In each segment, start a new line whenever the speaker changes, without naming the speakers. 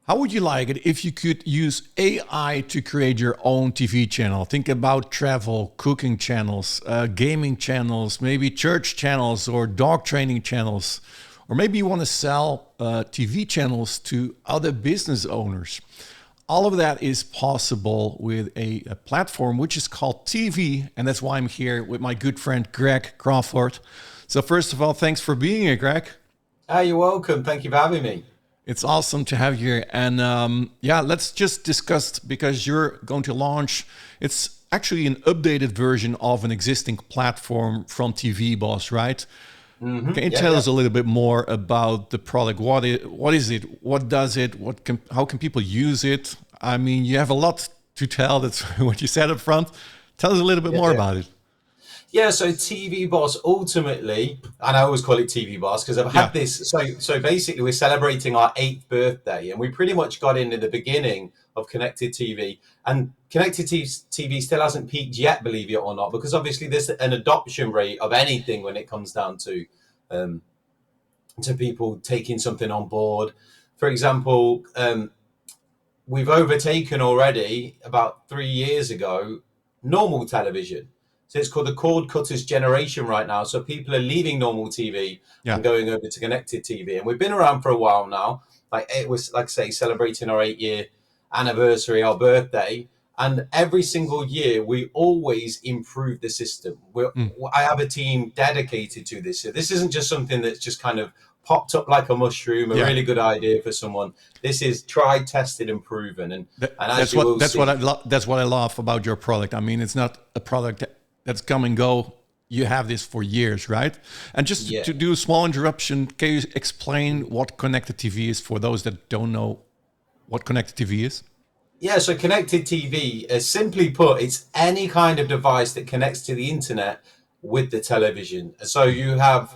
How would you like it if you could use AI to create your own TV channel? Think about travel, cooking channels, gaming channels, maybe church channels or dog training channels. Or maybe you want to sell TV channels to other business owners. All of that is possible with a platform which is called TeeVee. And that's why I'm here with my good friend Greg Crawford. So first of all, thanks for being here, Greg.
You're welcome. Thank you for having me.
It's awesome to have you here. And yeah, let's just discuss because you're going to launch. It's actually an updated version of an existing platform from TV Boss, right? Can you
Yeah,
tell
yeah.
us a little bit more about the product? What is it? What does it? How can people use it? I mean, you have a lot to tell. That's what you said up front. Tell us a little bit
Yeah,
more
yeah.
about it.
Yeah, so TV Boss ultimately, and I always call it TV Boss because I've
Yeah.
had this. So basically, we're celebrating our 8th birthday, and we pretty much got in at the beginning of connected TV. And connected TV still hasn't peaked yet, believe it or not, because obviously there's an adoption rate of anything when it comes down um, to people taking something on board. For example, we've overtaken already about 3 years ago normal television. So it's called the cord cutters generation right now. So people are leaving normal TV
Yeah.
and going over to connected TV. And we've been around for a while now. Like it was, like I say, celebrating our 8 year anniversary, our birthday. And every single year, we always improve the system.
Mm.
I have a team dedicated to this. So this isn't just something that's just kind of popped up like a mushroom, a
Yeah.
really good idea for someone. This is tried, tested, and proven. And as
That's
you
what
will see,
that's what I love about your product. I mean, it's not a product that's come and go. You have this for years, right? And just
yeah.
to do a small interruption, can you explain what connected TV is for those that don't know what connected TV is?
Yeah, so connected TV, simply put, it's any kind of device that connects to the internet with the television. So you have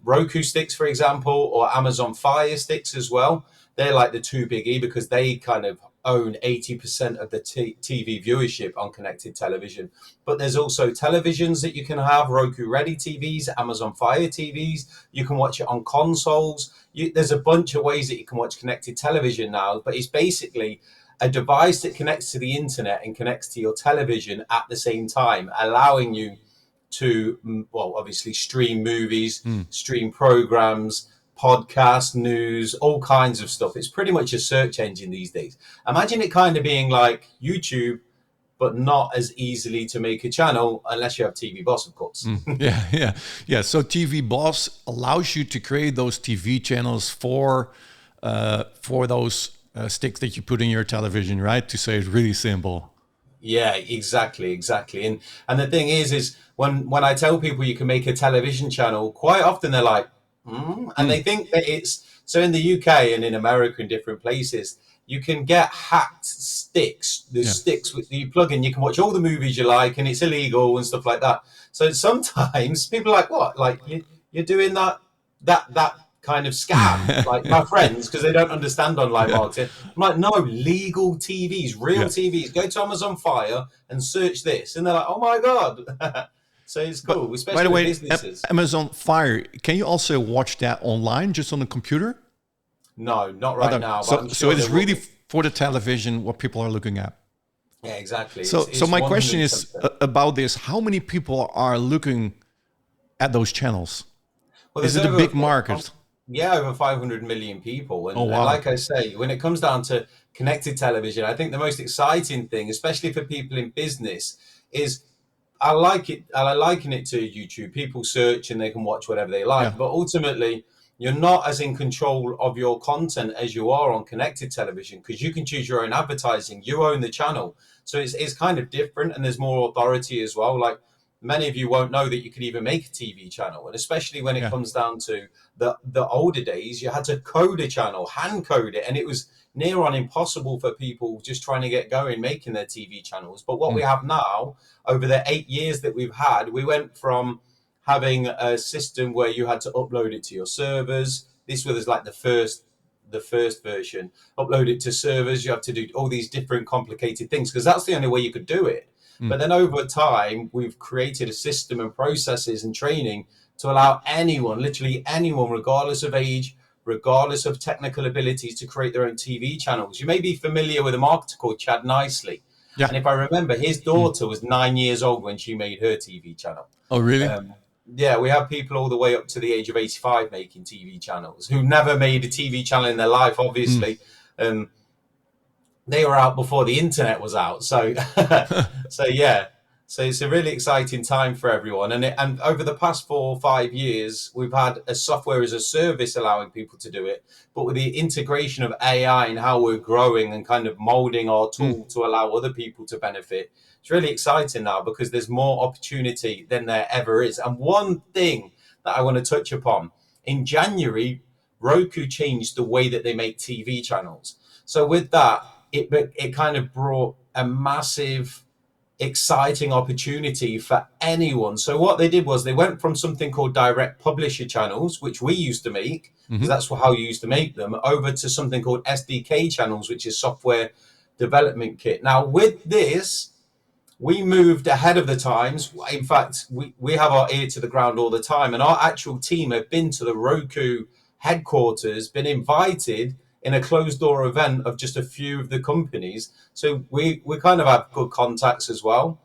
Roku sticks, for example, or Amazon Fire sticks as well. They're like the two biggie because they kind of own 80% of the TV viewership on connected television. But there's also televisions that you can have, Roku Ready TVs, Amazon Fire TVs. You can watch it on consoles. There's a bunch of ways that you can watch connected television now, but it's basically a device that connects to the internet and connects to your television at the same time, allowing you to, well, obviously stream movies,
Mm.
stream programs, podcast, news, all kinds of stuff. It's pretty much a search engine these days. Imagine it kind of being like YouTube, but not as easily to make a channel unless you have TV Boss, of course.
Mm. Yeah, yeah, yeah. So TV Boss allows you to create those TV channels for those sticks that you put in your television, right? To say it really simple.
Yeah, exactly, exactly. And the thing is when I tell people you can make a television channel, quite often they're like, and
Mm.
they think that it's so in the UK and in America and different places, you can get hacked sticks. There's
Yeah.
sticks with you plug in, you can watch all the movies you like, and it's illegal and stuff like that. So sometimes people are like, what? Like you're doing that kind of scam, like my friends, because they don't understand online
Yeah,
marketing. I'm like, no, legal TVs, real
yeah.
TVs. Go to Amazon Fire and search this, and they're like, oh my god. So it's
But
cool,
by the
especially with
way,
businesses.
Amazon Fire, can you also watch that online, just on the computer?
No, not
Oh,
right
no.
now, but
So,
I'm
so
sure
it is
there will
really
be.
for the television what people are looking at.
Yeah, exactly.
So
It's
my question is
110%.
about this: how many people are looking at those channels?
Well,
Is
there's
it a
over
big market?
yeah, over 500 million people,
Oh
and
wow!
like I say, when it comes down to connected television, I think the most exciting thing, especially for people in business, is I like it. I liken it to YouTube. People search and they can watch whatever they
Yeah,
like, but ultimately, you're not as in control of your content as you are on connected television because you can choose your own advertising. You own the channel, so it's kind of different, and there's more authority as well. Like many of you won't know that you could even make a TV channel, and especially when it
yeah.
comes down to the older days, you had to code a channel, hand code it, and it was near on impossible for people just trying to get going making their TV channels. But what we
Mm.
have now, over the 8 years that we've had, we went from having a system where you had to upload it to your servers. This was like the first version. Upload it to servers. You have to do all these different complicated things because that's the only way you could do it.
Mm.
But then over time, we've created a system and processes and training to allow anyone, literally anyone, regardless of age, regardless of technical abilities, to create their own TV channels. You may be familiar with a marketer called Chad Nicely.
Yeah.
And if I remember, his daughter was 9 years old when she made her TV channel.
Oh, really?
Yeah, we have people all the way up to the age of 85 making TV channels who never made a TV channel in their life, obviously. They were out before the internet was out. So, yeah. So it's a really exciting time for everyone. And over the past 4 or 5 years, we've had a software as a service allowing people to do it. But with the integration of AI and how we're growing and kind of molding our tool to allow other people to benefit, it's really exciting now because there's more opportunity than there ever is. And one thing that I want to touch upon, in January, Roku changed the way that they make TV channels. So with that, it kind of brought a massive exciting opportunity for anyone. So what they did was they went from something called direct publisher channels, which we used to make, because that's how you used to make them, over to something called SDK channels, which is software development kit. Now with this, we moved ahead of the times. In fact, we have our ear to the ground all the time, and our actual team have been to the Roku headquarters, been invited in a closed door event of just a few of the companies. So we kind of have good contacts as well.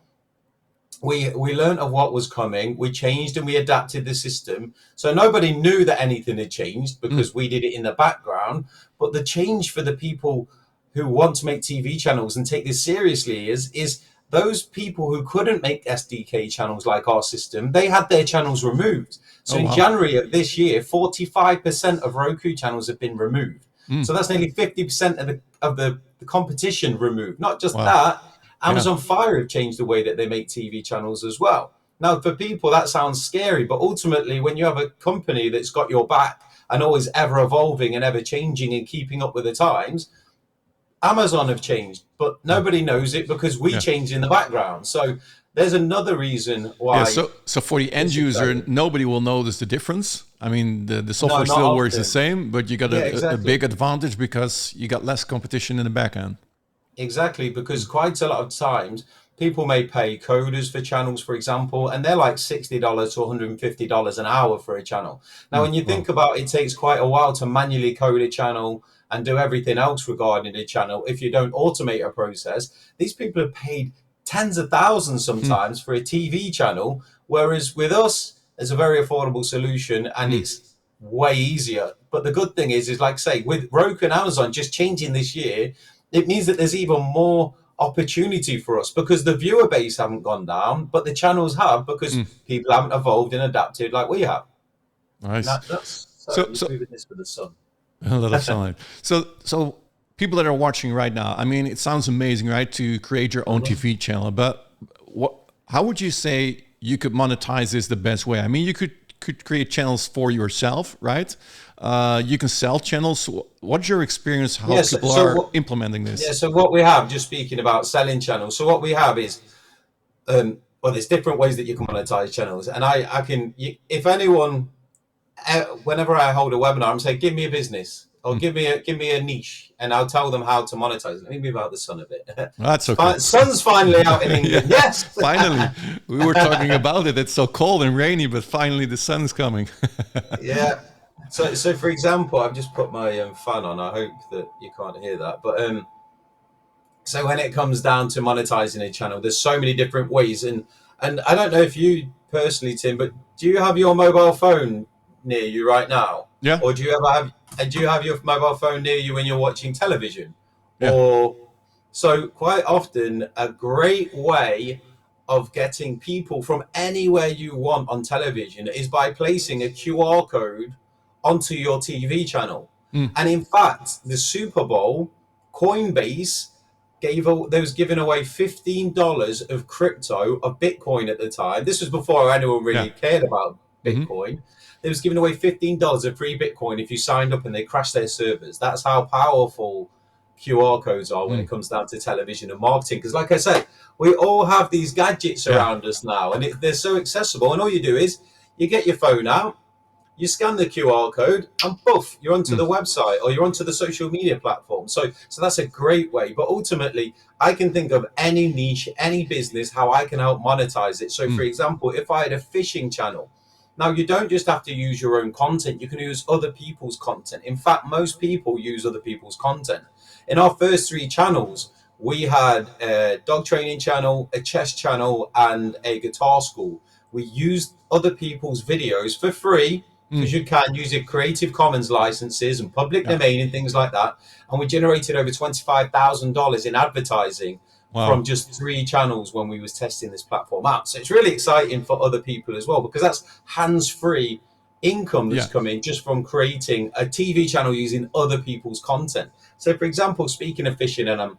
We learned of what was coming. We changed and we adapted the system. So nobody knew that anything had changed because we did it in the background. But the change for the people who want to make TV channels and take this seriously is those people who couldn't make SDK channels like our system, they had their channels removed. So in January of this year, 45% of Roku channels have been removed. So that's nearly 50% of the competition removed. Not just that, Amazon Fire have changed the way that they make TV channels as well. Now, for people, that sounds scary, but ultimately, when you have a company that's got your back and always ever evolving and ever changing and keeping up with the times, Amazon have changed, but nobody knows it because we changed in the background. So there's another reason why.
Yeah, so for the end user, nobody will notice the difference. I mean, the software still works the same, but you got a big advantage because you got less competition in the back end.
Exactly, because quite a lot of times people may pay coders for channels, for example, and they're like $60 to $150 an hour for a channel. Now, when you think about it, it takes quite a while to manually code a channel and do everything else regarding a channel. If you don't automate a process, these people are paid tens of thousands sometimes for a TV channel, whereas with us, it's a very affordable solution and it's way easier. But the good thing is like I say, with Roku and Amazon just changing this year, it means that there's even more opportunity for us because the viewer base haven't gone down, but the channels have because people haven't evolved and adapted like we have.
Nice.
So moving this for the sun.
A lot of sun. So people that are watching right now, I mean, it sounds amazing, right? To create your own TV channel, but how would you say you could monetize this the best way? I mean, you could create channels for yourself, right? You can sell channels. What's your experience? How people are implementing this?
Yeah. So what we have, just speaking about selling channels. So what we have is, there's different ways that you can monetize channels, and I can, if anyone, whenever I hold a webinar, I'm saying, give me a business or give me a niche, and I'll tell them how to monetize it. Let me move out the sun a bit.
That's okay.
Sun's finally out in England. Yes,
finally. We were talking about it. It's so cold and rainy, but finally the sun's coming.
Yeah. So for example, I've just put my fan on. I hope that you can't hear that. But so when it comes down to monetizing a channel, there's so many different ways. And I don't know if you personally, Tim, but do you have your mobile phone near you right now?
Yeah.
Or do you have your mobile phone near you when you're watching television?
Yeah.
So quite often, a great way of getting people from anywhere you want on television is by placing a QR code onto your TV channel. And in fact, the Super Bowl, Coinbase was giving away $15 of crypto, of Bitcoin at the time. This was before anyone really cared about Bitcoin. They was giving away $15 of free Bitcoin if you signed up and they crashed their servers. That's how powerful QR codes are when it comes down to television and marketing. Because like I said, we all have these gadgets around us now, and they're so accessible. And all you do is you get your phone out, you scan the QR code, and poof, you're onto the website or you're onto the social media platform. So that's a great way. But ultimately, I can think of any niche, any business, how I can help monetize it. So for example, if I had a fishing channel, Now, you don't just have to use your own content, you can use other people's content. In fact, most people use other people's content. In our first three channels, we had a dog training channel, a chess channel, and a guitar school. We used other people's videos for free because you can use your Creative Commons licenses and public
Yeah.
domain and things like that. And we generated over $25,000 in advertising from
Wow.
just three channels when we was testing this platform out. So it's really exciting for other people as well, because that's hands-free income that's
Yeah.
coming just from creating a TV channel using other people's content. So for example, speaking of fishing, and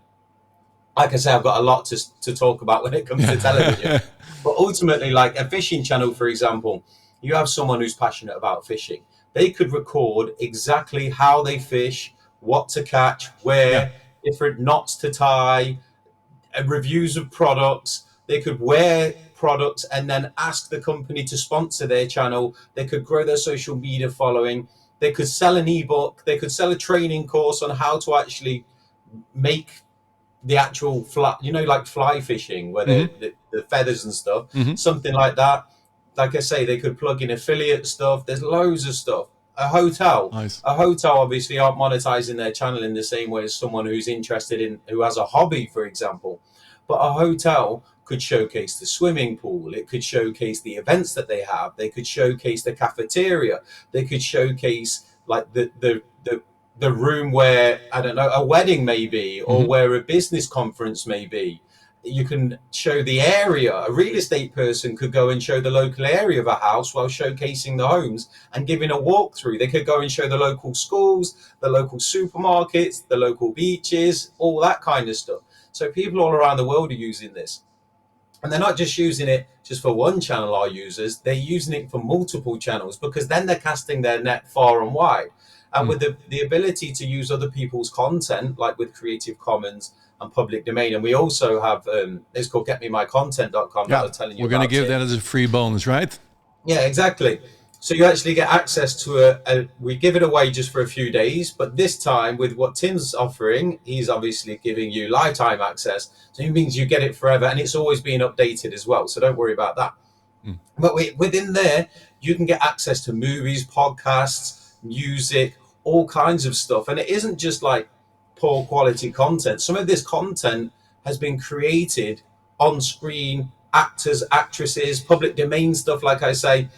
like I say, I've got a lot to talk about when it comes to television.
Yeah.
But ultimately, like a fishing channel, for example, you have someone who's passionate about fishing. They could record exactly how they fish, what to catch,
Yeah.
where, different knots to tie, reviews of products. They could wear products and then ask the company to sponsor their channel. They could grow their social media following. They could sell an ebook. They could sell a training course on how to actually make the actual fly, like fly fishing, where
Hmm.
the feathers and stuff,
Hmm.
something like that. Like I say, they could plug in affiliate stuff. There's loads of stuff. A hotel,
Nice.
a hotel obviously aren't monetizing their channel in the same way as someone who's interested in, who has a hobby, for example. But a hotel could showcase the swimming pool. It could showcase the events that they have. They could showcase the cafeteria. They could showcase like the room where, I don't know, a wedding may be, or
Hmm.
where a business conference may be. You can show the area. A real estate person could go and show the local area of a house while showcasing the homes and giving a walkthrough. They could go and show the local schools, the local supermarkets, the local beaches, all that kind of stuff. So people all around the world are using this. And they're not just using it just for one channel, our users, they're using it for multiple channels, because then they're casting their net far and wide. And with the ability to use other people's content, like with Creative Commons and public domain, and we also have, it's called getmemycontent.com that I
Yeah.
was telling you
We're gonna
about
give
it.
that as a free bonus, right?
Yeah, exactly. So you actually get access to we give it away just for a few days, but this time with what Tim's offering, he's obviously giving you lifetime access. So it means you get it forever, and it's always being updated as well. So don't worry about that.
Mm.
But within there, you can get access to movies, podcasts, music, all kinds of stuff. And it isn't just like poor quality content. Some of this content has been created on screen, actors, actresses, public domain stuff, like I say.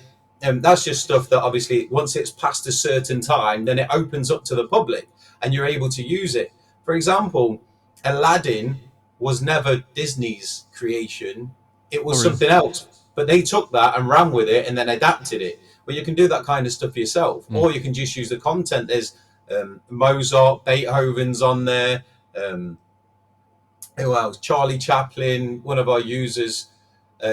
And that's just stuff that obviously, once it's past a certain time, then it opens up to the public and you're able to use it. For example, Aladdin was never Disney's creation, it
Oh,
was
really?
something else. But they took that and ran with it and then adapted it. But you can do that kind of stuff for yourself,
Mm.
or you can just use the content. There's Mozart, Beethoven's on there. Um, who else? Charlie Chaplin, one of our users,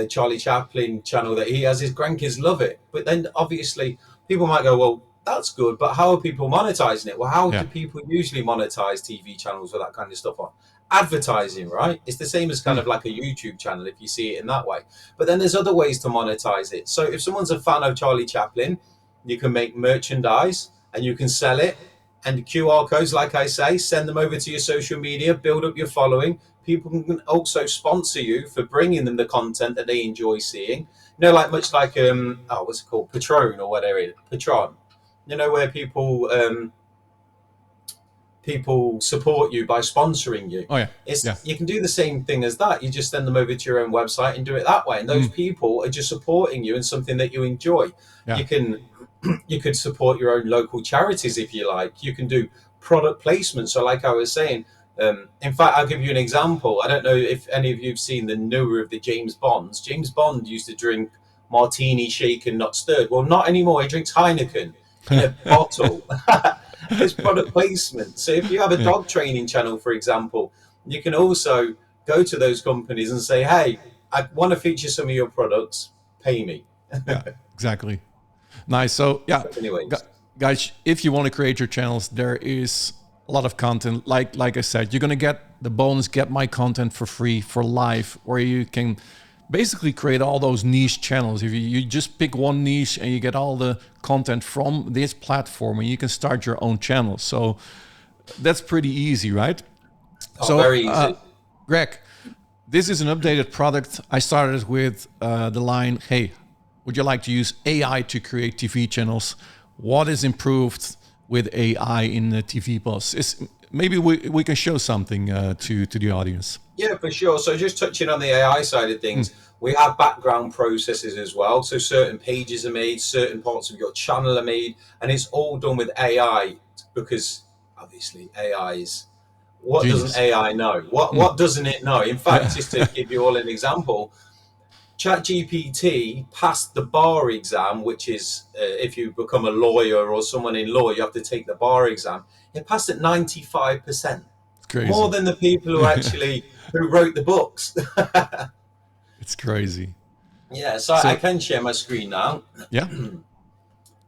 Charlie Chaplin channel that he has. His grandkids love it. But then obviously people might go, well, that's good, but how are people monetizing it? Well, how
Yeah.
do people usually monetize TV channels with that kind of stuff on? Advertising, right? It's the same as kind
Mm.
of like a YouTube channel if you see it in that way. But then there's other ways to monetize it. So if someone's a fan of Charlie Chaplin, you can make merchandise and you can sell it. And QR codes, like I say, send them over to your social media, build up your following. People can also sponsor you for bringing them the content that they enjoy seeing. Like much like what's it called, Patron or whatever it is, Patron. Where people support you by sponsoring you.
Oh, yeah.
It's
Yeah.
you can do the same thing as that. You just send them over to your own website and do it that way. And those
Mm.
people are just supporting you in something that you enjoy.
Yeah.
You can you could support your own local charities if you like. You can do product placement. So, like I was saying, in fact, I'll give you an example. I don't know if any of you've seen the newer of the James Bonds. James Bond used to drink martini shaken, not stirred. Well, not anymore. He drinks Heineken in a bottle. It's product placement. So, if you have a
Yeah.
dog training channel, for example, you can also go to those companies and say, "Hey, I want to feature some of your products. Pay me."
Yeah. Exactly. Nice. So yeah,
So, anyways.
guys, if you want to create your channels, there is a lot of content. Like I said, you're gonna get the bonus "Get My Content" for free for life, where you can basically create all those niche channels. If you just pick one niche and you get all the content from this platform, and you can start your own channel. So that's pretty easy, right?
Oh,
So,
very easy.
Greg, this is an updated product. I started with the line, "Hey, would you like to use AI to create TV channels? What is improved with AI in the TV boss? Maybe we can show something to the audience.
Yeah, for sure. So just touching on the AI side of things, we have background processes as well. So certain pages are made, certain parts of your channel are made, and it's all done with AI because obviously AI is what doesn't
Genius.
AI know? What doesn't it know? In fact,
Yeah.
just to give you all an example, ChatGPT passed the bar exam, which is if you become a lawyer or someone in law, you have to take the bar exam. It passed at 95%,
It's
more
crazy.
than the people who actually who wrote the books.
It's crazy.
Yeah, so I
So
can share my screen now.
yeah.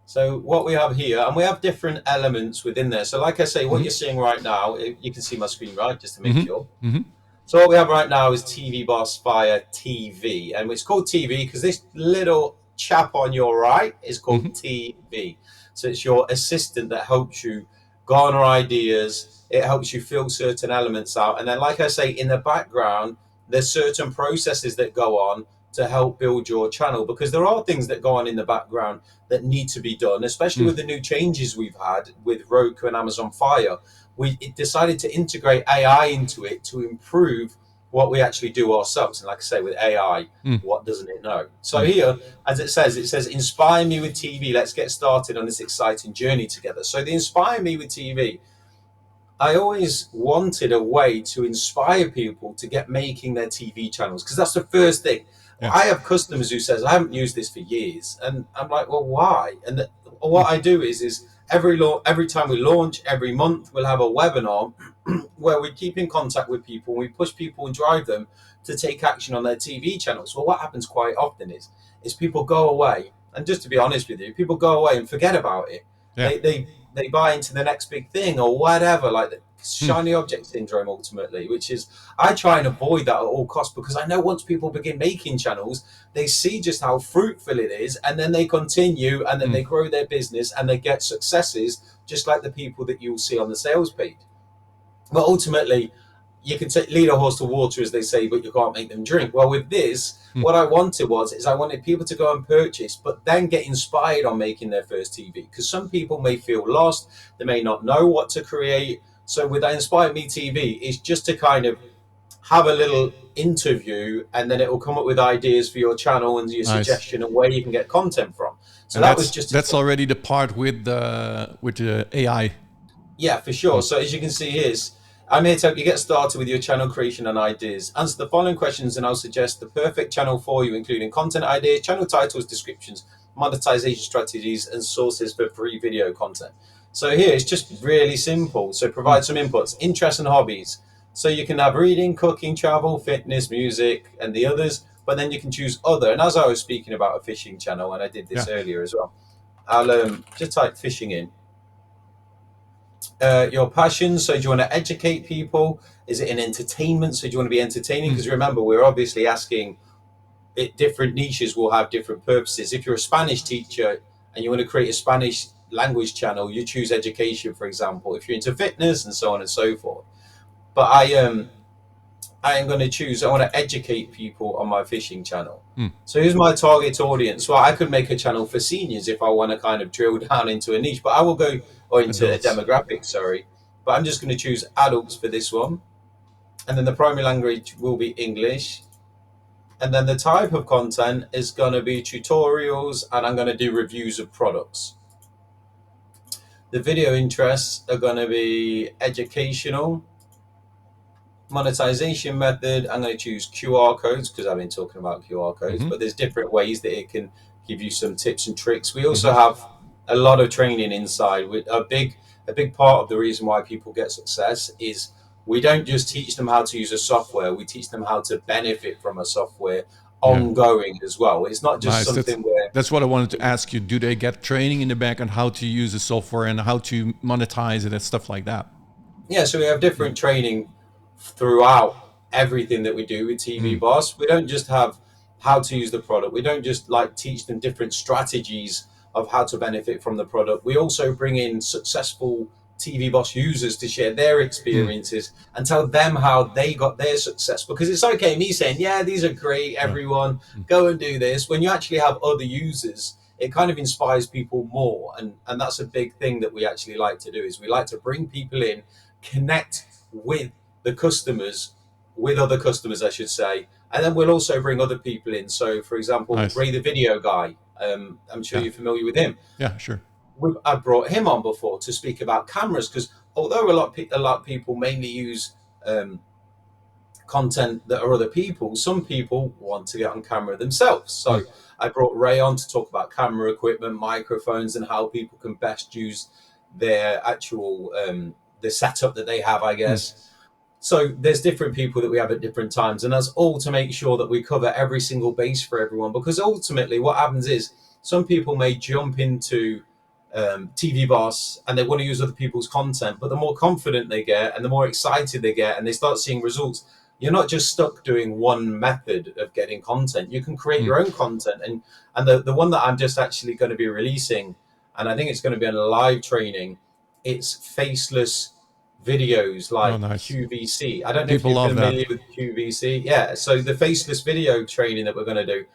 So what we have here, and we have different elements within there. So like I say, what
Hmm.
you're seeing right now, you can see my screen, right? Just to make
Hmm.
sure.
Hmm.
So what we have right now is TV Boss via TeeVee, and it's called TeeVee because this little chap on your right is
Hmm.
called TeeVee. So it's your assistant that helps you garner ideas. It helps you fill certain elements out, and then, like I say, in the background, there's certain processes that go on to help build your channel because there are things that go on in the background that need to be done, especially with the new changes we've had with Roku and Amazon Fire. We decided to integrate AI into it to improve what we actually do ourselves. And like I say, with AI,
Mm.
what doesn't it know? So
Mm.
here, as it says, inspire me with TV. Let's get started on this exciting journey together. So the inspire me with TV, I always wanted a way to inspire people to get making their TV channels because that's the first thing.
Yeah.
I have customers who says I haven't used this for years, and I'm like, well, why? And what I do is every time we launch, every month we'll have a webinar where we keep in contact with people, we push people and drive them to take action on their TV channels. Well, what happens quite often is people go away, and just to be honest with you, people go away and forget about it.
Yeah.
They buy into the next big thing or whatever, like the
Mm.
shiny object syndrome ultimately, which is I try and avoid that at all costs because I know once people begin making channels, they see just how fruitful it is, and then they continue and then
Mm.
they grow their business and they get successes just like the people that you'll see on the sales page. But ultimately, you can lead a horse to water, as they say, but you can't make them drink. Well, with this,
Mm.
what I wanted is I wanted people to go and purchase, but then get inspired on making their first TV. Because some people may feel lost, they may not know what to create. So with that Inspire Me TV, it's just to kind of have a little interview, and then it will come up with ideas for your channel and your
Nice.
suggestion and where you can get content from. So
And
that was
that's
just
that's already the part with the AI.
Yeah, for sure.
Mm.
So as you can see here, I'm here to help you get started with your channel creation and ideas. Answer the following questions and I'll suggest the perfect channel for you, including content ideas, channel titles, descriptions, monetization strategies, and sources for free video content. So here it's just really simple. So
Mm.
provide some inputs, interests and hobbies. So you can have reading, cooking, travel, fitness, music, and the others, but then you can choose other. And as I was speaking about a fishing channel, and I did
Yeah.
this earlier as well, I'll just type fishing in your passion. So, do you want to educate people? Is it in entertainment? So, do you want to be entertaining?
Mm.
Because remember, we're obviously asking different niches will have different purposes. If you're a Spanish teacher and you want to create a Spanish language channel, you choose education, for example. If you're into fitness and so on and so forth. But I am going to choose, I want to educate people on my fishing channel.
Mm.
So who's my target audience? Well, I could make a channel for seniors if I want to kind of drill down into a niche, but I will go, or into a
Adults.
demographic, sorry. But I'm just going to choose adults for this one. And then the primary language will be English. And then the type of content is going to be tutorials, and I'm going to do reviews of products. The video interests are going to be educational. Monetization method, I'm going to choose QR codes because I've been talking about QR codes,
Mm-hmm.
but there's different ways that it can give you some tips and tricks. We also
Mm-hmm.
have a lot of training inside. With a big part of the reason why people get success is we don't just teach them how to use a software, we teach them how to benefit from a software
Yeah.
ongoing as well. It's not just
Nice.
something where
That's what I wanted to ask you. Do they get training in the back on how to use the software and how to monetize it and stuff like that?
Yeah, so we have
Mm.
different training throughout everything that we do with TV
Mm.
Boss. We don't just have how to use the product. We don't just like teach them different strategies of how to benefit from the product. We also bring in successful TV Boss users to share their
Mm.
experiences and tell them how they got their success. Because it's okay me saying, yeah, these are great,
Yeah.
everyone,
Mm.
go and do this. When you actually have other users, it kind of inspires people more. And that's a big thing that we actually like to do is we like to bring people in, connect with the customers, with other customers, I should say. And then we'll also bring other people in. So, for example,
Nice.
Ray the Video Guy, I'm sure
Yeah.
you're familiar with him.
Yeah. Sure.
I've brought him on before to speak about cameras because although a lot of people mainly use um, content that are other people, some people want to get on camera themselves.
Mm.
So I brought Ray on to talk about camera equipment, microphones, and how people can best use their actual the setup that they have, I
Mm.
guess. So there's different people that we have at different times, and that's all to make sure that we cover every single base for everyone. Because ultimately, what happens is some people may jump into TV Boss and they want to use other people's content, but the more confident they get and the more excited they get, and they start seeing results, you're not just stuck doing one method of getting content. You can create
Mm.
your own content, and the one that I'm just actually going to be releasing, and I think it's going to be a live training. It's faceless videos
Oh,
like
nice.
QVC. I don't know if
People
you're
love that.
familiar with QVC. Yeah, so the faceless video training that we're going to do,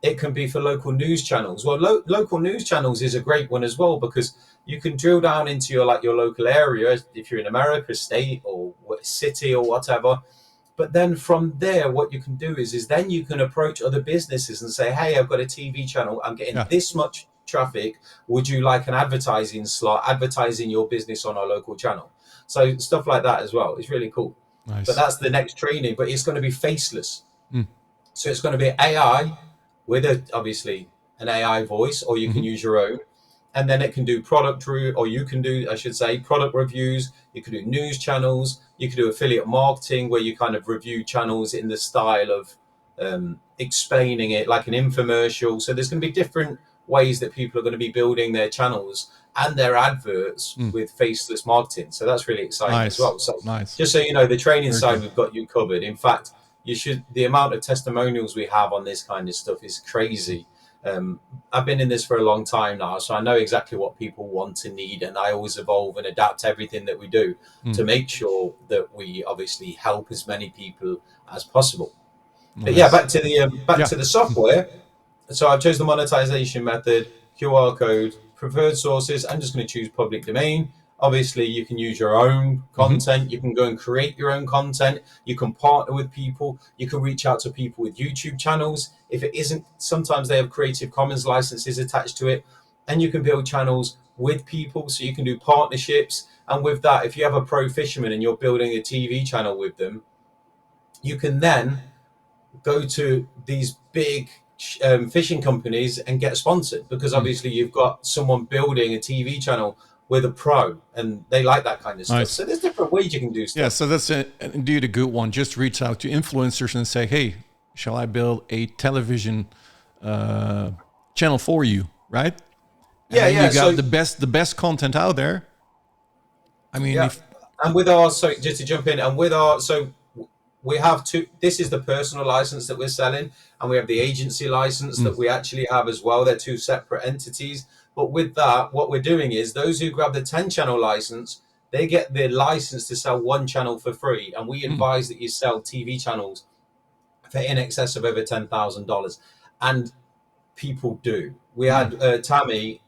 it can be for local news channels. Well, local news channels is a great one as well because you can drill down into your local area if you're in America, state or city or whatever. But then from there, what you can do is then you can approach other businesses and say, "Hey, I've got a TV channel. I'm getting
Yeah.
this much traffic. Would you like an advertising slot, advertising your business on our local channel?" So stuff like that as well. It's really cool. But
Nice.
that's the next training. But it's going to be faceless.
Mm.
So it's going to be AI with obviously an AI voice, or you can
Hmm.
use your own. And then it can do or you can do, I should say, product reviews. You can do news channels. You can do affiliate marketing, where you kind of review channels in the style of explaining it like an infomercial. So there's going to be different ways that people are going to be building their channels and their adverts
Mm.
with faceless marketing. So that's really exciting as
Nice.
well. So
Nice.
just so you know, the training
Very
side,
cool.
we've got you covered. In fact, the amount of testimonials we have on this kind of stuff is crazy. I've been in this for a long time now, so I know exactly what people want and need, and I always evolve and adapt everything that we do
Mm.
to make sure that we obviously help as many people as possible. But yeah,
Nice.
back
Yeah.
to the software. So I've chosen the monetization method, QR code, preferred sources. I'm just going to choose public domain. Obviously, you can use your own
Hmm.
content. You can go and create your own content. You can partner with people. You can reach out to people with YouTube channels. If it isn't, sometimes they have Creative Commons licenses attached to it. And you can build channels with people. So you can do partnerships. And with that, if you have a pro fisherman and you're building a TV channel with them, you can then go to these big fishing companies and get sponsored because
Mm.
obviously you've got someone building a TV channel with a pro and they like that kind of stuff.
Nice.
So there's different ways you can do
Yeah.
stuff.
So that's indeed a good one. Just reach out to influencers and say, "Hey, shall I build a television uh, channel for you?" Right? And
Yeah,
then you
yeah.
got
So
the best content out there. I mean,
yeah,
if
and with our so just to jump in and with our we have two. This is the personal license that we're selling, and we have the agency license
mm,
that we actually have as well. They're two separate entities. But with that, what we're doing is those who grab the 10 channel license, they get the license to sell one channel for free, and we
mm,
advise that you sell TV channels for in excess of over $10,000, and people do. We
mm,
had Tammy,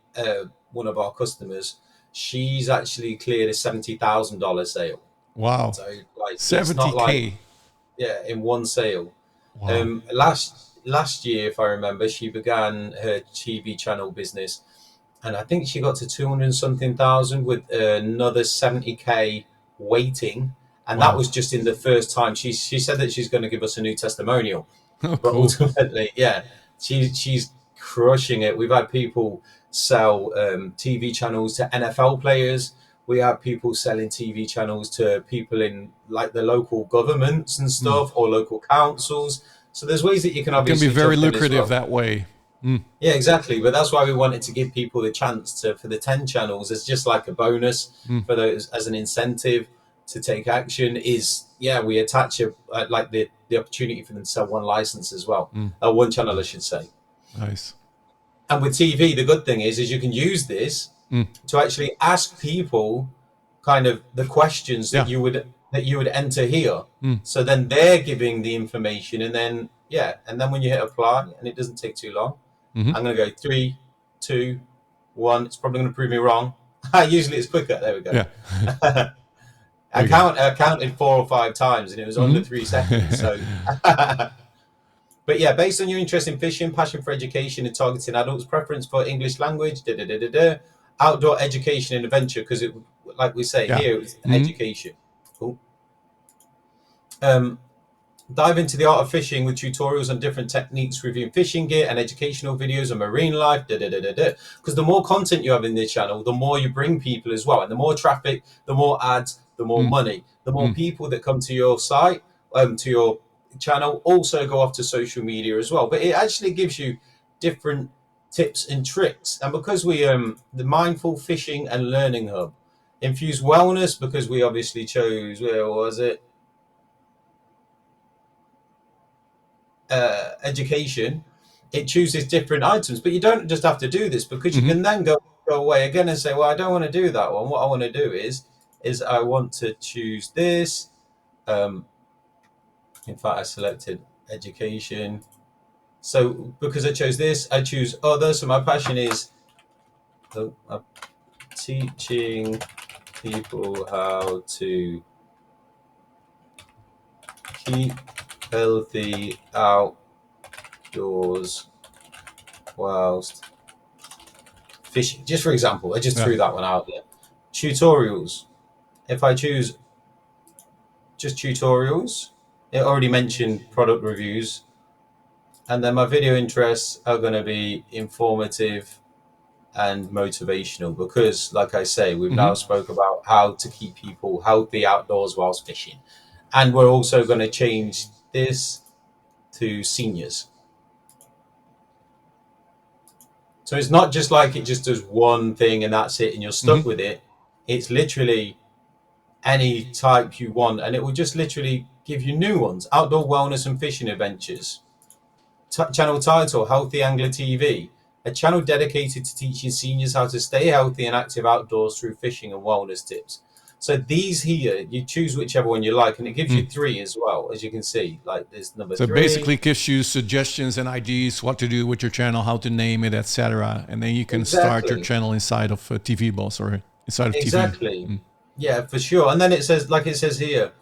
one of our customers. She's actually cleared a $70,000 sale.
wow,
So like, it's not like
70K.
yeah, in one sale.
Wow.
Last year, if I remember, she began her TV channel business, and I think she got to 200 and something thousand with another 70K waiting, and that
Wow.
was just in the first time. She said that she's going to give us a new testimonial,
Oh,
but
cool.
ultimately, yeah, she's crushing it. We've had people sell TV channels to NFL players. We have people selling TV channels to people in like the local governments and
Mm.
stuff, or local councils. So there's ways that you can
It can be
obviously
very
jump in as
lucrative
well.
that way. Mm,
Yeah, exactly. But that's why we wanted to give people the chance to for the 10 channels as just like a bonus
mm,
for those as an incentive to take action. Is yeah, we attach like the opportunity for them to sell one license as well,
mm.
one channel, I should say.
Nice.
And with TV, the good thing is you can use this
Mm,
to actually ask people kind of the questions
Yeah.
that you would enter here.
Mm.
So then they're giving the information, and then and then when you hit apply, and it doesn't take too long,
Hmm.
I'm going to go 3, 2, 1. It's probably going to prove me wrong. Usually it's quicker. There we go.
Yeah. There you go.
I counted 4 or 5 times, and it was under
Hmm.
3 seconds. So, but yeah, based on your interest in fishing, passion for education and targeting adults, preference for English language, outdoor education and adventure, because it, like we say
Yeah.
here, it's
Hmm.
education. Cool. Um, Dive into the art of fishing with tutorials on different techniques, reviewing fishing gear and educational videos on marine life. Because the more content you have in this channel, the more you bring people as well, and the more traffic, the more ads, the more
Mm.
money, the more
Mm.
people that come to your site, to your channel, also go off to social media as well. But it actually gives you different tips and tricks. And because we the mindful fishing and learning hub, infuse wellness, because we obviously chose, where was it, education, it chooses different items. But you don't just have to do this, because you
Hmm.
can then go away again and say, well, I don't want to do that one. What I want to do is I want to choose this. Um, in fact, I selected education. So because I chose this, I choose other. So my passion is teaching people how to keep healthy outdoors whilst fishing. Just for example, I just
Yeah.
threw that one out there. Tutorials. If I choose just tutorials, it already mentioned product reviews, and then my video interests are going to be informative and motivational, because like I say, we've
Hmm.
now spoke about how to keep people healthy outdoors whilst fishing, and we're also going to change this to seniors. So it's not just like it just does one thing and that's it and you're
Hmm.
stuck with it. It's literally any type you want, and it will just literally give you new ones: outdoor wellness and fishing adventures. Channel title: Healthy Angler TV, a channel dedicated to teaching seniors how to stay healthy and active outdoors through fishing and wellness tips. So these here, you choose whichever one you like, and it gives you
Mm.
3 as well, as you can see. Like there's number
So
3.
basically, gives you suggestions and ideas what to do with your channel, how to name it, etc. And then you can start your
Exactly.
channel inside of TV Boss or inside of TV.
Exactly.
Mm.
Yeah, for sure. And then it says, like it says here,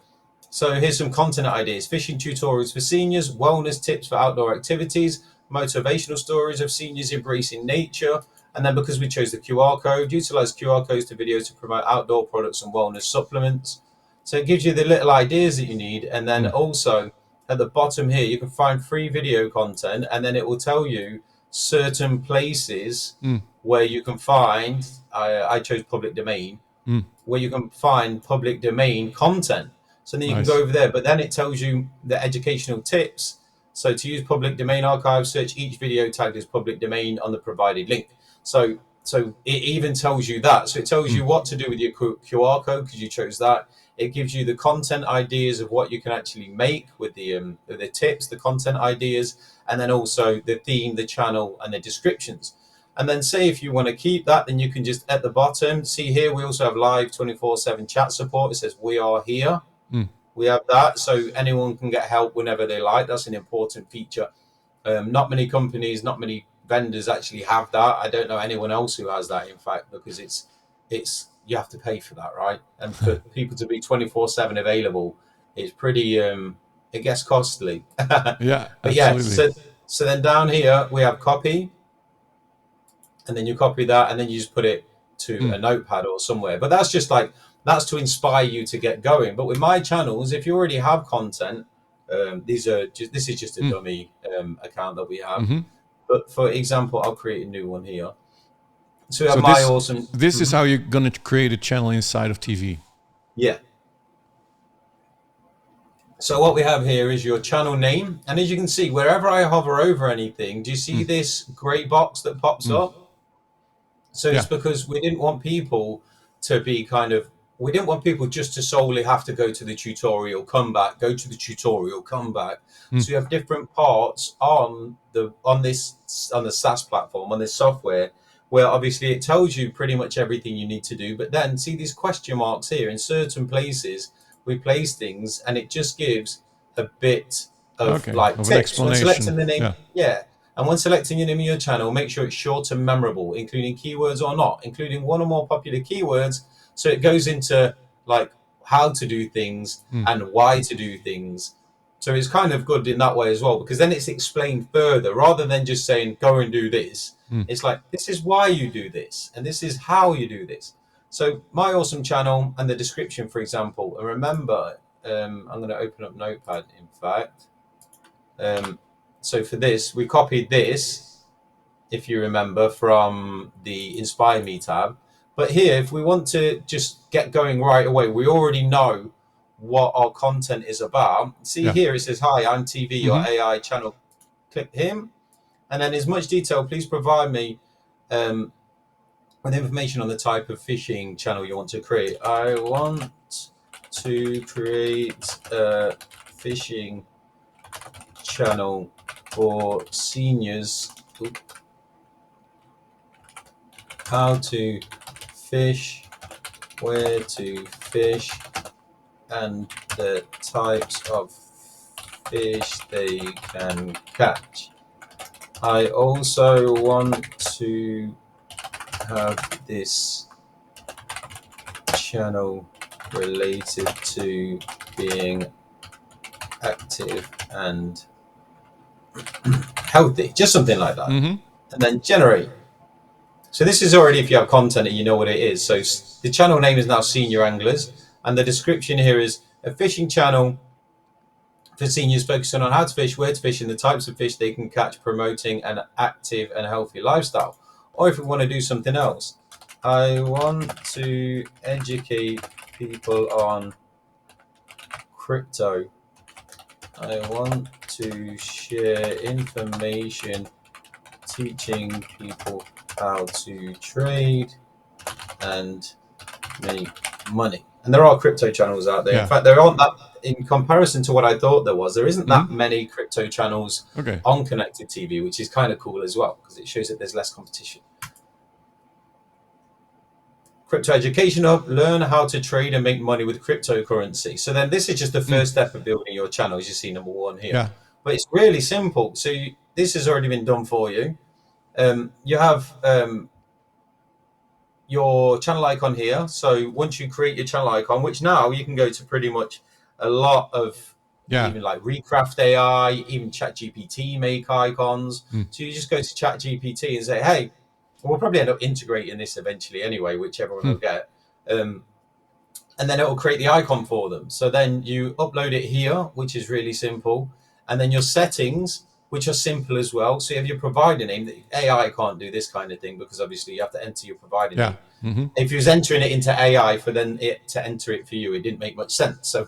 so here's some content ideas: fishing tutorials for seniors, wellness tips for outdoor activities, motivational stories of seniors embracing nature. And then because we chose the QR code, utilize QR codes to videos to promote outdoor products and wellness supplements. So it gives you the little ideas that you need. And then
Mm.
also at the bottom here, you can find free video content, and then it will tell you certain places
Mm.
where you can find, I chose public domain,
Mm.
where you can find public domain content. So then you can go
Nice.
over there, but then it tells you the educational tips. So to use public domain archive, search each video tagged as public domain on the provided link. So it even tells you that. So it tells
Mm.
you what to do with your QR code, because you chose that. It gives you the content ideas of what you can actually make with the tips, the content ideas, and then also the theme, the channel, and the descriptions. And then say if you want to keep that, then you can just at the bottom see here, we also have live 24/7 chat support. It says we are here.
Mm.
We have that, so anyone can get help whenever they like. That's an important feature. Not many companies, not many vendors actually have that. I don't know anyone else who has that, in fact, because it's you have to pay for that, right? And for people to be 24/7 available, it's pretty it gets costly.
Yeah,
But yeah,
absolutely.
so then down here we have copy, and then you copy that, and then you just put it to
Mm.
a notepad or somewhere. But that's just like, that's to inspire you to get going. But with my channels, if you already have content, this is just a
Mm.
dummy account that we have.
Hmm.
But for example, I'll create a new one here. So we have
So
my
this
awesome.
this is
Mhm.
how you're gonna create a channel inside of TV.
Yeah. So what we have here is your channel name, and as you can see, wherever I hover over anything, do you see
Mm.
this grey box that pops
Mm.
up? So it's
Yeah.
because we didn't want people to be kind of, we didn't want people just to solely have to go to the tutorial, come back, go to the tutorial, come back.
Mm.
So you have different parts on the SaaS platform, on this software, where obviously it tells you pretty much everything you need to do. But then see these question marks here in certain places we place things, and it just gives a bit of
Okay,
like
of an
tips when
explanation.
selecting the name.
Yeah.
Yeah. And when selecting your name of your channel, make sure it's short and memorable, including keywords or not, including one or more popular keywords. So it goes into like how to do things and why to do things. So it's kind of good in that way as well, because then it's explained further rather than just saying, go and do this. It's like, this is why you do this, and this is how you do this. So my awesome channel and the description, for example, and remember, I'm going to open up Notepad, in fact. So for this, we copied this, if you remember, from the Inspire Me tab. But here, if we want to just get going right away, we already know what our content is about. See
Yeah.
here, it says, hi, I'm TeeVee, your
Mm-hmm.
AI channel. Click him. And then as much detail, please provide me with information on the type of fishing channel you want to create. I want to create a fishing channel for seniors. How to fish, where to fish, and the types of fish they can catch. I also want to have this channel related to being active and healthy, just something like that.
Mm-hmm.
And then generate. So this is already, if you have content and you know what it is. So the channel name is now Senior Anglers, and the description here is a fishing channel for seniors focusing on how to fish, where to fish, and the types of fish they can catch, promoting an active and healthy lifestyle. Or if we want to do something else, I want to educate people on crypto. I want to share information teaching people how to trade and make money. And there are crypto channels out there.
Yeah.
In fact, there aren't that, in comparison to what I thought there was, there isn't that
Mm-hmm.
many crypto channels
Okay.
on connected TV, which is kind of cool as well, because it shows that there's less competition. Crypto Education Hub, learn how to trade and make money with cryptocurrency. So then this is just the first step of building your channel, as you see number one here.
Yeah.
But it's really simple. So this has already been done for you. You have your channel icon here. So once you create your channel icon, which now you can go to pretty much a lot of,
Yeah.
even like Recraft AI, even ChatGPT make icons. So you just go to ChatGPT and say, hey, we'll probably end up integrating this eventually anyway, whichever one will get. And then it will create the icon for them. So then you upload it here, which is really simple. And then your settings, which are simple as well. So you have your provider name. The AI can't do this kind of thing because obviously you have to enter your provider
Yeah.
name.
Mm-hmm.
If you was entering it into AI for then it to enter it for you, it didn't make much sense. So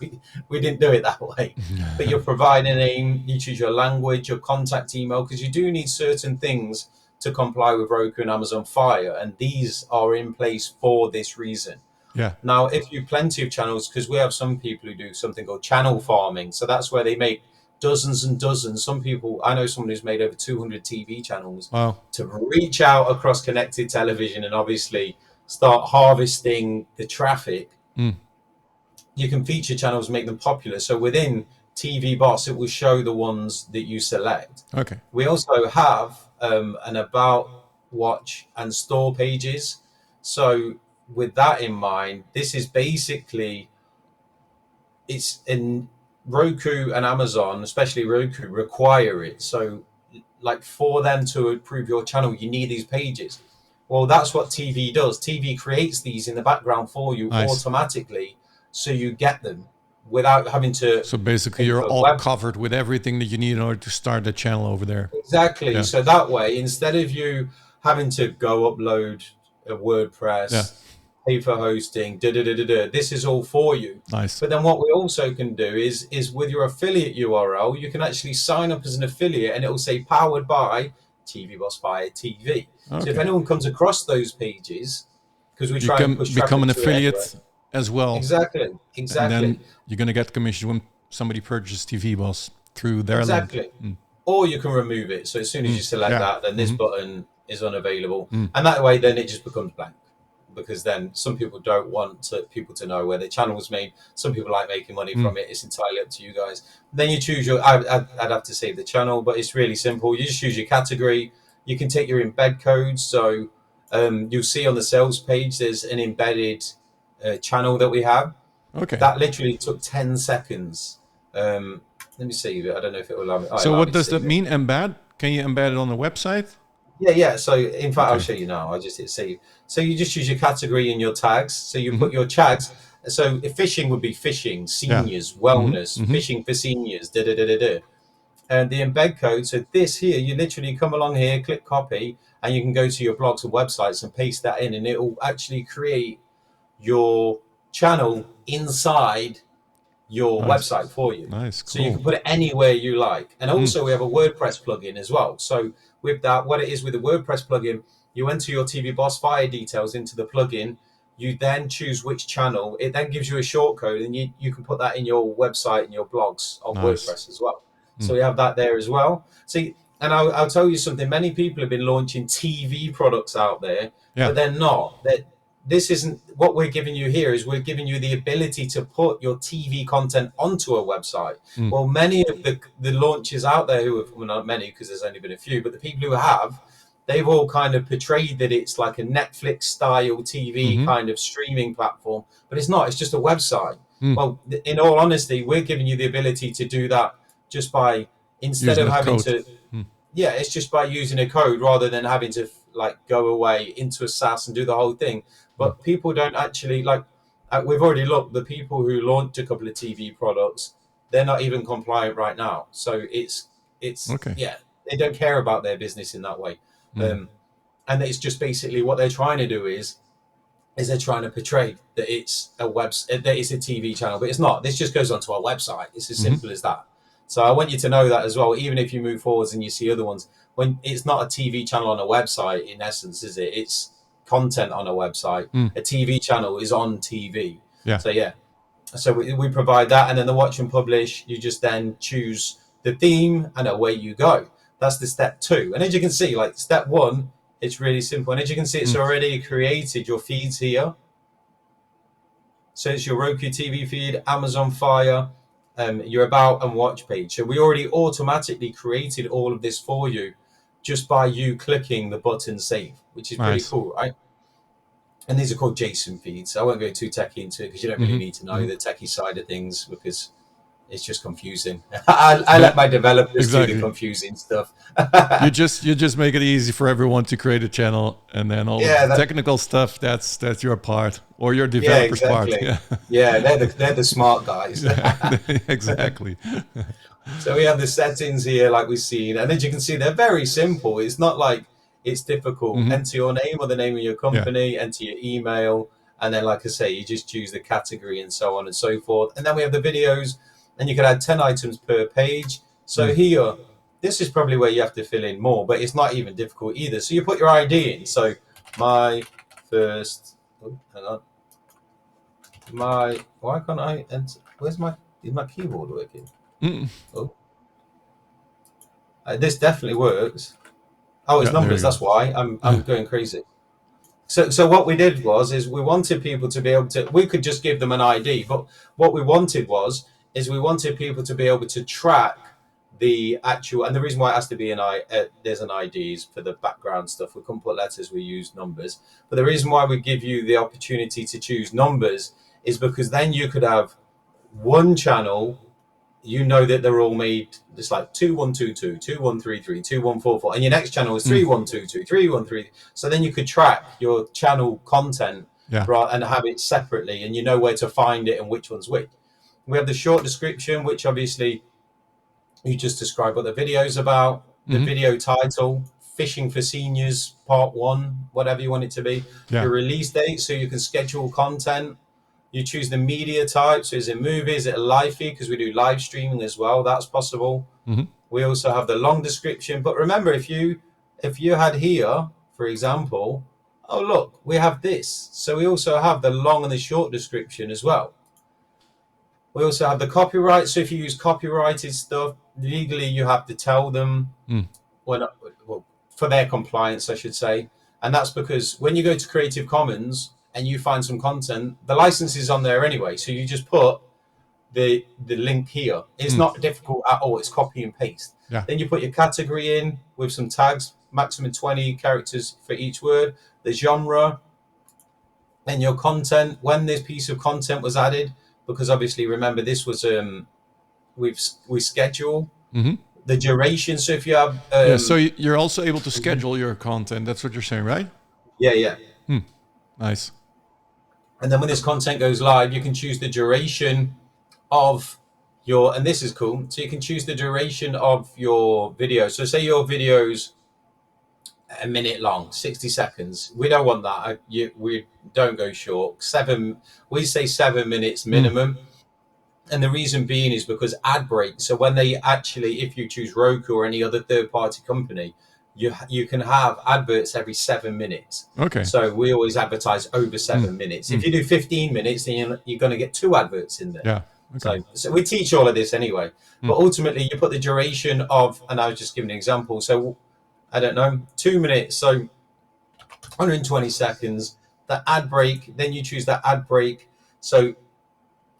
we didn't do it that way. But your provider name, you choose your language, your contact email, because you do need certain things to comply with Roku and Amazon Fire. And these are in place for this reason.
Yeah.
Now, if you plenty of channels, because we have some people who do something called channel farming. So that's where they make dozens and dozens. Some people, I know someone who's made over 200 TV channels
Wow.
to reach out across connected television and obviously start harvesting the traffic. You can feature channels, make them popular. So within TV Boss, it will show the ones that you select.
Okay.
We also have an about, watch, and store pages. So with that in mind, this is basically, it's in Roku and Amazon, especially Roku, require it. So like for them to approve your channel, you need these pages. Well, that's what TeeVee does. TeeVee creates these in the background for you
Nice.
automatically, so you get them without having to
So basically,
pay
you're
for
all
web.
covered with everything that you need in order to start the channel over there.
Exactly.
Yeah.
So that way, instead of you having to go upload a
Yeah.
WordPress, pay for hosting, this is all for you.
Nice.
But then what we also can do is with your affiliate URL, you can actually sign up as an affiliate, and it will say powered by TV Boss Fire TV. So if
Okay.
anyone comes across those pages, because we
You
try and
can
push
become
traffic
an
to it anyway.
affiliate as well.
Exactly.
And
Exactly.
then you're going to get commission when somebody purchases TV Boss through their link.
Exactly. Or you can remove it. So as soon as you select
Yeah.
that, then this button is unavailable, and that way then it just becomes blank, because then some people don't want people to know where their channel was made. Some people like making money from it. It's entirely up to you guys. Then you choose your. I'd have to save the channel, but it's really simple. You just choose your category. You can take your embed codes. So you'll see on the sales page there's an embedded channel that we have.
Okay.
That literally took 10 seconds. Let me save it. I don't know if it will allow me. Oh,
So
allow
what
me to
does that
save it.
mean? Embed? Can you embed it on the website?
Yeah, yeah. So in fact, I'll
Okay.
show you now. I just hit save. So you just use your category and your tags. So you
Mm-hmm.
put your tags. So if fishing would be fishing,
Yeah.
seniors,
Mm-hmm.
wellness,
Mm-hmm.
fishing for seniors, da da da da da. And the embed code. So this here, you literally come along here, click copy, and you can go to your blogs and websites and paste that in, and it will actually create your channel inside your
Nice.
website for you.
Nice.
So you
Cool.
can put it anywhere you like. And
Mm.
also we have a WordPress plugin as well. So with that, what it is with the WordPress plugin, you enter your TV Boss Fire details into the plugin. You then choose which channel. It then gives you a short code, and you can put that in your website and your blogs on
Nice.
WordPress as well. So
Mm.
we have that there as well. See, and I'll tell you something. Many people have been launching TV products out there,
Yeah.
but they're not. This isn't what we're giving you here. Is we're giving you the ability to put your TV content onto a website.
Mm.
Well, many of the launches out there who have, well, not many because there's only been a few, but the people who have, they've all kind of portrayed that it's like a Netflix style TV
Mm-hmm.
kind of streaming platform, but it's not. It's just a website.
Mm.
Well, in all honesty, we're giving you the ability to do that just by, instead
Using
of
that
having
code.
to, yeah, it's just by using a code rather than having to like go away into a SaaS and do the whole thing.
Mm.
But people don't actually like. We've already looked. The people who launched a couple of TV products, they're not even compliant right now. So it's
Okay.
yeah, they don't care about their business in that way,
Mm.
and it's just basically what they're trying to do is they're trying to portray that it's that it's a TV channel, but it's not. This just goes onto our website. It's as
Mm-hmm.
simple as that. So I want you to know that as well. Even if you move forwards and you see other ones, when it's not a TV channel on a website, in essence, is it? It's content on a website.
Mm.
A TV channel is on TV.
Yeah.
So yeah, so we provide that, and then the watch and publish. You just then choose the theme, and away you go. That's the step two. And as you can see, like step one, it's really simple. And as you can see, it's
Mm.
already created your feeds here. So it's your Roku TV feed, Amazon Fire, your about and watch page. So we already automatically created all of this for you just by you clicking the button save, which is pretty
Nice.
cool, right? And these are called JSON feeds. I won't go too techie into it because you don't really
Mm-hmm.
need to know
Mm-hmm.
the techie side of things because it's just confusing. I let my developers do the
Exactly.
confusing stuff.
You just make it easy for everyone to create a channel, and then all of
Yeah,
the technical stuff, that's your part or your
yeah,
developer's part.
exactly.
Yeah.
Yeah, they're the smart guys.
Yeah. Exactly.
So we have the settings here, like we've seen, and as you can see, they're very simple. It's not like it's difficult.
Mm-hmm.
Enter your name or the name of your
Yeah.
company, enter your email, and then, like I say, you just choose the category and so on and so forth. And then we have the videos, and you can add 10 items per page. So
Mm.
here, this is probably where you have to fill in more, but it's not even difficult either. So you put your ID in. So my first, oh, hang on, why can't I enter? Is my keyboard working?
Mm.
Oh, this definitely works. Oh, it's
Yeah. There
numbers.
you
That's why I'm
go.
going crazy. So what we did is we wanted people to be able to. We could just give them an ID, but what we wanted we wanted people to be able to track the actual. And the reason why it has to be there's an ID is for the background stuff. We couldn't put letters. We use numbers. But the reason why we give you the opportunity to choose numbers is because then you could have one channel, you know that they're all made just like 2122, 2133, 2144, and your next channel is
Mm.
3122, 313. So then you could track your channel content,
Yeah.
right, and have it separately, and you know where to find it and which one's which. We have the short description, which obviously you just describe what the video is about, the
Mm-hmm.
video title, Fishing for Seniors Part 1, whatever you want it to be,
Yeah.
your release date, so you can schedule content. You choose the media type, so is it movie, is it a live feed, because we do live streaming as well, that's possible.
Mm-hmm.
We also have the long description, but remember, if you had here, for example, oh look, we have this, so we also have the long and the short description as well. We also have the copyright, so if you use copyrighted stuff, legally you have to tell them
Mm.
well, for their compliance, I should say. And that's because when you go to Creative Commons and you find some content, the license is on there anyway. So you just put the link here. It's
Mm.
not difficult at all. It's copy and paste.
Yeah.
Then you put your category in with some tags, maximum 20 characters for each word, the genre, and your content. When this piece of content was added, because obviously remember this was we schedule
Hmm.
the duration. So if you have
Yeah. So you're also able to schedule your content. That's what you're saying, right?
yeah.
Hmm. Nice.
And then when this content goes live, you can choose the duration of your, and this is cool. So you can choose the duration of your video. So say your video's a minute long, 60 seconds. We don't want that. We don't go short. We say 7 minutes
Mm.
minimum. And the reason being is because ad breaks. So when they actually, if you choose Roku or any other third party company, you can have adverts every 7 minutes.
Okay.
So we always advertise over 7 minutes. If you do 15 minutes, then you're going to get 2 adverts in there.
Yeah. Okay.
So we teach all of this anyway. But ultimately, you put the duration of, and I was just giving an example. So I don't know, 2 minutes. So 120 seconds. The ad break. Then you choose that ad break. So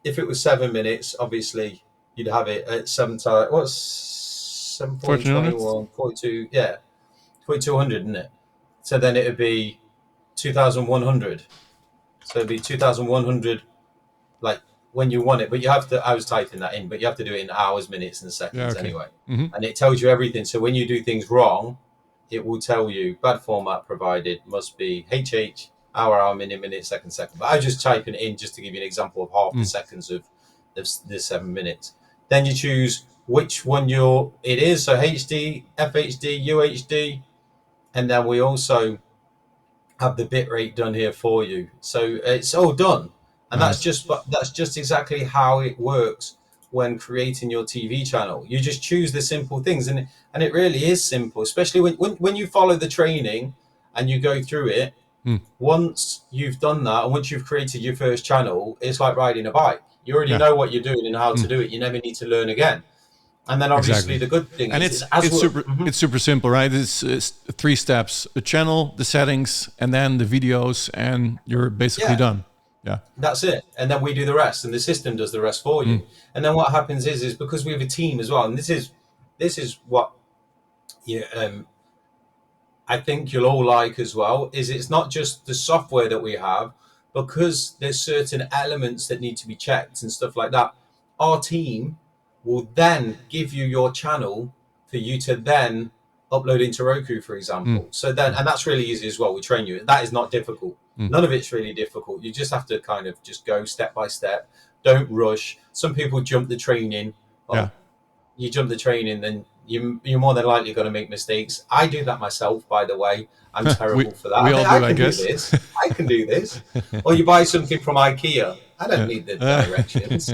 if it was 7 minutes, obviously you'd have it at 7 times. What's 740,
1400?
21, 42? Yeah, 4200, isn't it? So then it would be 2100. So it'd be 2100, like when you want it. But you have to. I was typing that in, but you have to do it in hours, minutes, and
Yeah.
seconds
Okay.
anyway.
Hmm.
And it tells you everything. So when you do things wrong, it will tell you bad format provided must be HH hour, minute, second. But I was just typing it in just to give you an example of half the seconds of the 7 minutes. Then you choose which one it is. So HD, FHD, UHD, and then we also have the bit rate done here for you. So it's all done, and
Nice.
that's just exactly how it works when creating your TV channel. You just choose the simple things, and it really is simple, especially when you follow the training and you go through it. Once you've done that, and once you've created your first channel, it's like riding a bike. You already
Yeah.
know what you're doing and how to do it. You never need to learn again. And then obviously
Exactly.
the good thing
And
is as
it's
well.
super it's super simple, right? It's 3 steps: the channel, the settings, and then the videos, and you're basically
Yeah.
done. Yeah.
That's it. And then we do the rest, and the system does the rest for you. And then what happens is because we have a team as well, and this is what I think you'll all like as well, is it's not just the software that we have, because there's certain elements that need to be checked and stuff like that. Our team will then give you your channel for you to then upload into Roku, for example. So then, and that's really easy as well. We train you. That is not difficult. None of it's really difficult. You just have to kind of just go step by step. Don't rush. Some people jump the training.
Yeah.
You jump the training, then you're more than likely going to make mistakes. I do that myself, by the way. I'm
we
terrible for that.
we
I
all
think
do,
I
I
can do
guess.
this. I can do this. Or you buy something from IKEA. I don't need the directions.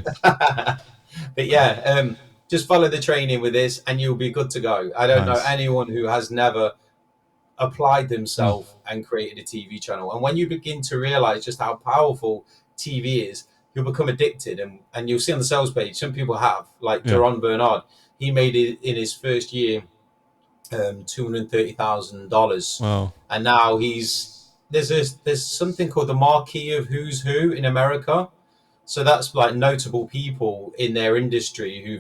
But yeah, just follow the training with this, and you'll be good to go. I don't know
Nice.
anyone who has never applied themselves and created a TV channel. And when you begin to realize just how powerful TV is, you'll become addicted. And you'll see on the sales page, some people have, like
Yeah.
Duron Bernard, he made it in his first year $230,000,
Wow.
and now there's something called the Marquee of Who's Who in America. So that's like notable people in their industry who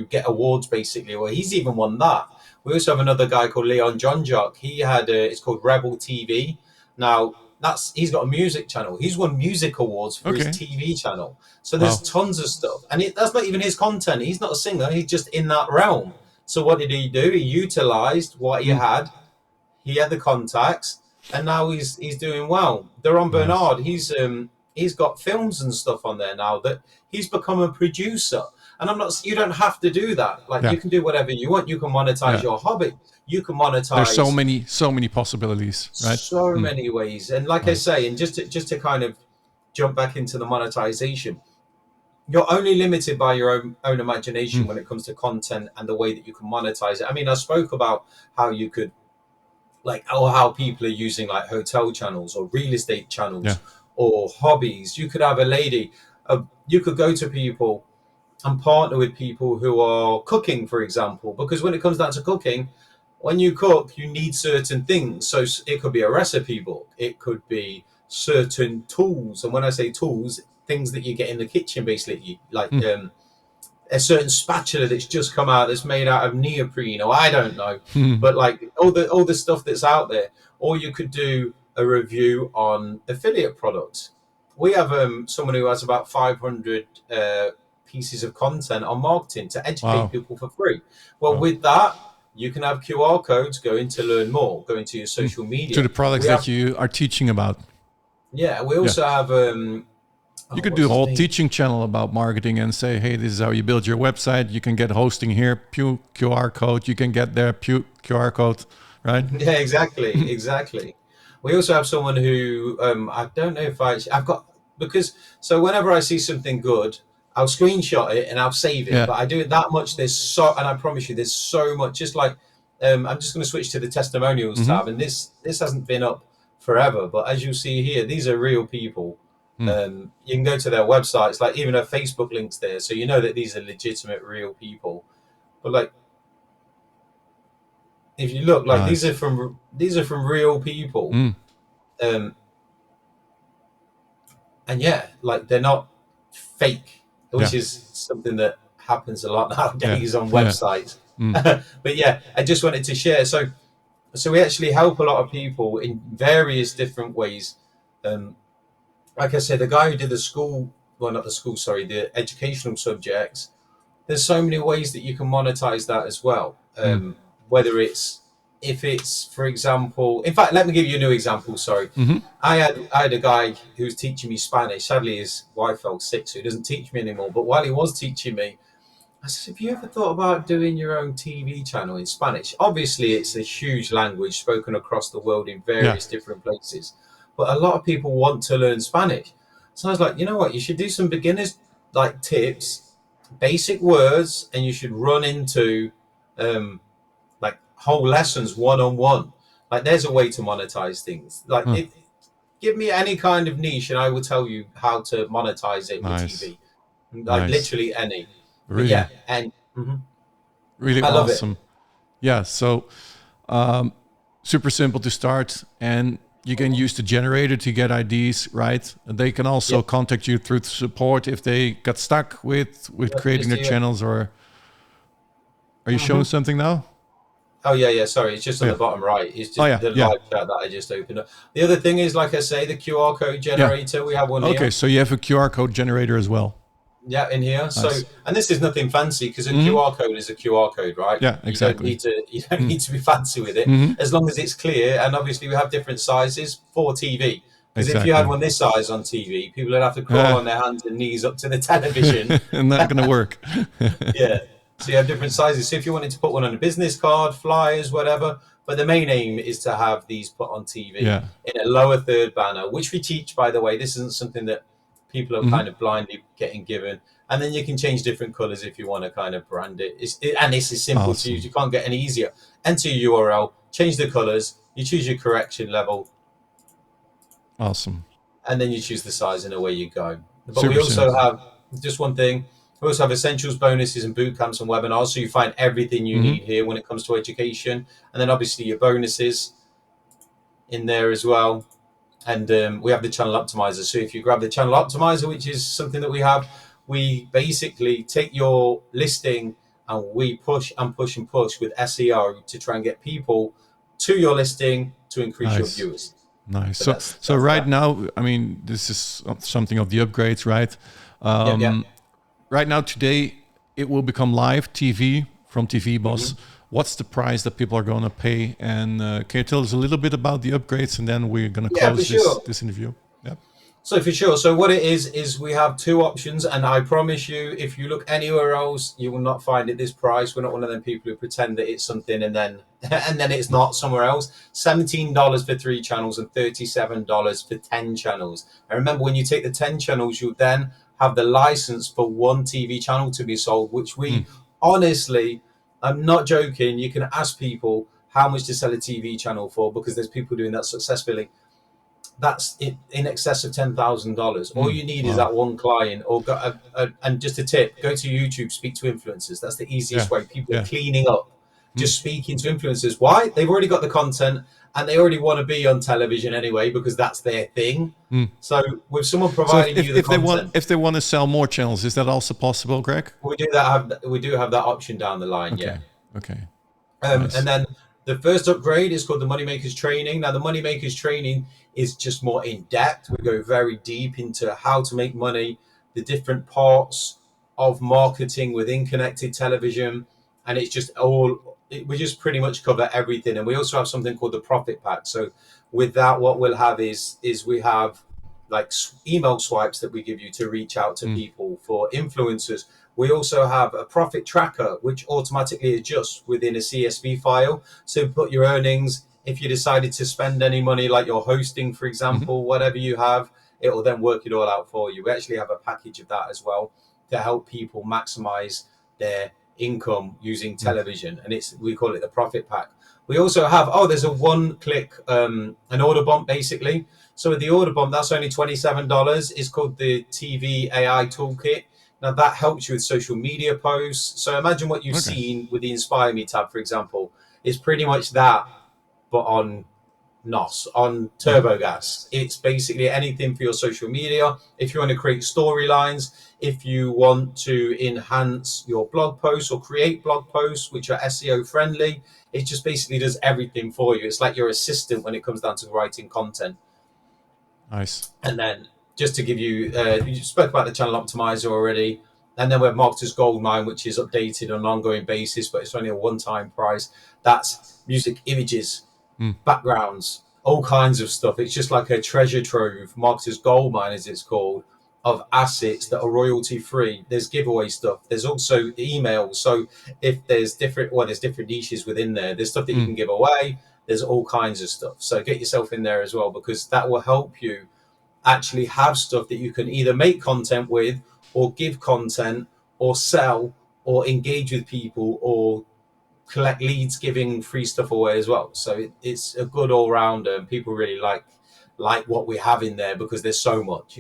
get awards basically. Well, he's even won that. We also have another guy called Leon Johnjock. He had it's called Rebel TV. Now he's got a music channel. He's won music awards for his
Okay.
TV channel. So
Wow.
there's tons of stuff, and that's not even his content. He's not a singer. He's just in that realm. So what did he do? He utilized what he had. He had the contacts, and now he's doing well. Duron
Nice.
Bernard, he's got films and stuff on there now that he's become a producer. And you don't have to do that. Like
Yeah.
you can do whatever you want. You can monetize your hobby. You can monetize.
There's so many possibilities, right?
So many ways. And like I say, and just to kind of jump back into the monetization, you're only limited by your own imagination when it comes to content and the way that you can monetize it. I mean, I spoke about how you could, how people are using like hotel channels or real estate channels or hobbies. You could have a lady, you could go to people and partner with people who are cooking, for example, because when it comes down to cooking, when you cook, you need certain things. So it could be a recipe book, it could be certain tools. And when I say tools, things that you get in the kitchen, basically, like
Mm.
a certain spatula that's just come out that's made out of neoprene, or I don't know,
Mm.
but like all the stuff that's out there. Or you could do a review on affiliate products. We have someone who has about 500 pieces of content on marketing to educate
Wow.
people for free. Well,
Wow.
with that, you can have QR codes going to learn more, going to your
Mm.
social
To
media.
the products
We
that
have,
you are teaching about.
yeah, we
Yeah.
also have,
You
oh,
could do
what's
a
his
whole
name?
teaching channel about marketing and say, hey, this is how you build your website. You can get hosting here, QR code. You can get there, QR code, right?
Yeah, exactly, exactly. We also have someone who I don't know if I've got, because so whenever I see something good, I'll screenshot it and I'll save it.
Yeah.
But I do it that much. There's so, and I promise you, there's so much. Just like I'm just going to switch to the testimonials
Mm-hmm.
tab, and this hasn't been up forever, but as you see here, these are real people.
Mm.
You can go to their websites, like even a Facebook links there, so you know that these are legitimate, real people. But like if you look, like
Nice.
these are from real people.
Mm.
um and yeah, like they're not fake,
Yeah.
which is something that happens a lot
Yeah.
nowadays on
Yeah.
websites.
Mm.
But yeah, I just wanted to share. So we actually help a lot of people in various different ways. Like I said, the guy who did the school, well, not the school, sorry, the educational subjects, there's so many ways that you can monetize that as well.
Mm.
Whether it's, if it's, for example, in fact, let me give you a new example. Sorry,
Mm-hmm.
I had a guy who was teaching me Spanish. Sadly, his wife fell sick, so he doesn't teach me anymore. But while he was teaching me, I said, "Have you ever thought about doing your own TV channel in Spanish? Obviously, it's a huge language spoken across the world in
Yeah.
various different places, but a lot of people want to learn Spanish." So I was like, you know what? You should do some beginners like tips, basic words, and you should run into um, like whole lessons one on one. Like, there's a way to monetize things. Like,
Huh.
if give me any kind of niche, and I will tell you how to monetize it with
Nice.
TV. Like
Nice.
literally any. But
Really,
yeah, and
really
I love it.
awesome. Yeah. So um, super simple to start, and you can use the generator to get IDs, right? And they can also
Yeah.
contact you through support if they got stuck with
Yep,
creating
just
their
here.
channels. Or are you showing
Hmm.
something now?
Oh yeah, yeah. Sorry, it's just
Oh
on
yeah.
the bottom right. It's
Oh
just
yeah.
the
Yeah.
live chat that I just opened up. The other thing is, like I say, the QR code
Yeah.
generator. We have one
Okay.
here.
So you have a QR code generator as well.
Yeah, in here. So,
Nice.
and this is nothing fancy because a
Hmm.
QR code is a QR code, right?
Yeah.
You don't
Exactly.
need to you don't
Mm.
need to be fancy with it
Hmm.
as long as it's clear. And obviously, we have different sizes for TV. Because if you had
Exactly.
one this size on TV, people would have to crawl
Uh,
on their hands and knees up to the television.
not gonna work.
Yeah. So you have different sizes. So if you wanted to put one on a business card, flyers, whatever, but the main aim is to have these put on TV
Yeah.
in a lower third banner, which we teach, by the way. This isn't something that people are
Hmm.
kind of blindly getting given. And then you can change different colors if you want to kind of brand it. And this is simple to use.
Awesome.
You can't get any easier. Enter your URL, change the colors, you choose your correction level,
Awesome.
and then you choose the size, and away you go. But we
Super
also
simple.
have just one thing. We also have essentials, bonuses, and boot camps and webinars. So you find everything you
Hmm.
need here when it comes to education, and then obviously your bonuses in there as well. And we have the channel optimizer. So if you grab the channel optimizer, which is something that we have, we basically take your listing and we push and push and push with SEO to try and get people to your listing to increase your
Nice.
viewers.
Nice.
So
So so
that's
right
that.
now, I mean, this is something of the upgrades, right?
Yep, yep.
Right now, today, it will become live TV from TV Boss.
Hmm.
What's the price that people are going to pay? And can you tell us a little bit about the upgrades, and then we're going to
Yeah, for
close this
sure.
this interview? Yeah.
So for sure. So what it is we have two options, and I promise you, if you look anywhere else, you will not find it this price. We're not one of them people who pretend that it's something and then and then it's not somewhere else. $17 for 3 channels and $37 for 10 channels. And remember, when you take the 10 channels, you then have the license for one TV channel to be sold, which
Mm.
we honestly, I'm not joking. You can ask people how much to sell a TV channel for because there's people doing that successfully. That's in excess of $10,000. All
Mm.
you need is
Wow.
that one client, or and just a tip: go to YouTube, speak to influencers. That's the
Yeah.
easiest way. People are
Yeah.
cleaning up. just speaking to influencers. Why? They've already got the content and they already want to be on television anyway because that's their thing. So with someone
So
providing you the content,
if they want to sell more channels, is that also possible, Greg?
we do have that option down the line. Yeah.
Okay. Okay.
And
Nice.
then the first upgrade is called the Moneymakers Training. Now, the Moneymakers Training is just more in depth. We go very deep into how to make money, the different parts of marketing within connected television. And it's just we just pretty much cover everything. And we also have something called the Profit Pack. So, with that, what we'll have is we have like email swipes that we give you to reach out to people for influencers. We also have a profit tracker, which automatically adjusts within a CSV file. So put your earnings. If you decided to spend any money, like your hosting, for example, whatever you have, it will then work it all out for you. We actually have a package of that as well to help people maximize their income using television. And we call it the profit pack. We also have, there's a one-click, an order bump, basically. So with the order bump, that's only $27. It's called the TeeVee AI Toolkit. Now that helps you with social media posts. So imagine what you've seen with the Inspire Me tab, for example. It's pretty much that, but on NOS, on turbo gas. It's basically anything for your social media. If you want to create storylines, if you want to enhance your blog posts or create blog posts which are SEO friendly, it just basically does everything for you. It's like your assistant when it comes down to writing content.
Nice.
And then just to give you, you spoke about the channel optimizer already. And then we have Marketer's Goldmine, which is updated on an ongoing basis, but it's only a one-time price. That's music, images, backgrounds, all kinds of stuff. It's just like a treasure trove, Marketer's Goldmine, as it's called, of assets that are royalty-free. There's giveaway stuff. There's also emails. So if there's different niches within there. There's stuff that you can give away. There's all kinds of stuff. So get yourself in there as well, because that will help you actually have stuff that you can either make content with or give content or sell or engage with people or collect leads giving free stuff away as well. So it's a good all-rounder, and people really like what we have in there because there's so much.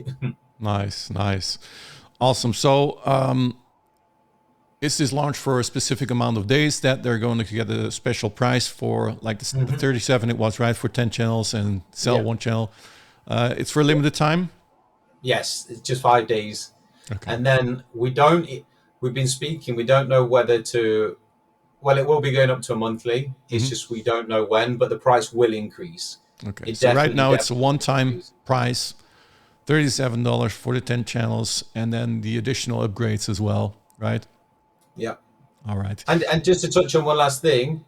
Nice. Awesome. So is this launched for a specific amount of days that they're going to get a special price for, like the 37 it was, right, for 10 channels and sell one channel? It's for a limited time?
Yes, it's just 5 days.
Okay.
And then we've been speaking, we don't know whether to, well, it will be going up to a monthly. It's just we don't know when, but the price will increase.
Okay. So right now it's a one-time price, $37 for the 10 channels, and then the additional upgrades as well, right?
Yeah.
All right.
And just to touch on one last thing,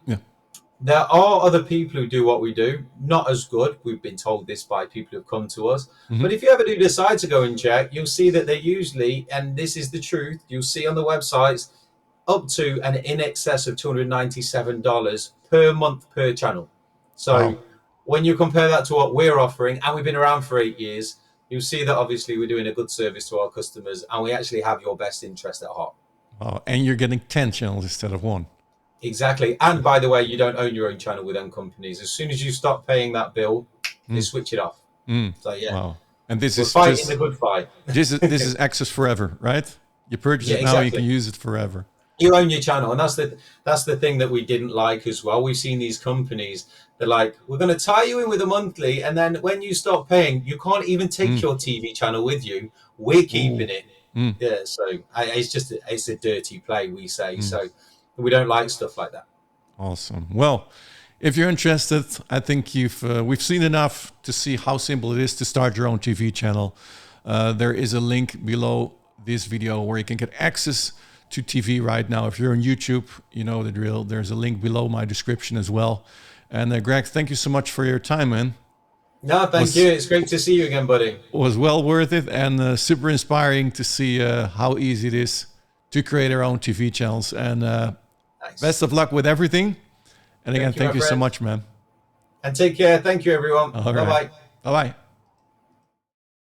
there are other people who do what we do, not as good. We've been told this by people who've come to us. But if you ever do decide to go and check, you'll see that they're usually, and this is the truth, you'll see on the websites up to and in excess of $297 per month per channel. So when you compare that to what we're offering, and we've been around for 8 years, you'll see that obviously we're doing a good service to our customers, and we actually have your best interest at heart.
And you're getting 10 channels instead of one.
Exactly. And by the way, you don't own your own channel with them companies. As soon as you stop paying that bill, they switch it off. So yeah.
Wow. And this
We're
is
fighting
just
the good fight.
this is access forever, right? You purchase it now, you can use it forever.
You own your channel, and that's the thing that we didn't like as well. We've seen these companies, they're like, we're going to tie you in with a monthly, and then when you stop paying, you can't even take your TV channel with you. We're keeping it. Yeah, so it's a dirty play, we say. So we don't like stuff like that.
Awesome. Well, if you're interested, I think we've seen enough to see how simple it is to start your own TV channel. There is a link below this video where you can get access to TeeVee right now. If you're on YouTube, you know the drill. There's a link below my description as well. And Greg, thank you so much for your time, man.
No, thank you. It's great to see you again, buddy.
It was well worth it, and super inspiring to see how easy it is to create our own TV channels. And
Nice.
best of luck with everything. And again, thank you so much, man.
And take care. Thank you, everyone.
All
Bye-bye.
right. Bye-bye.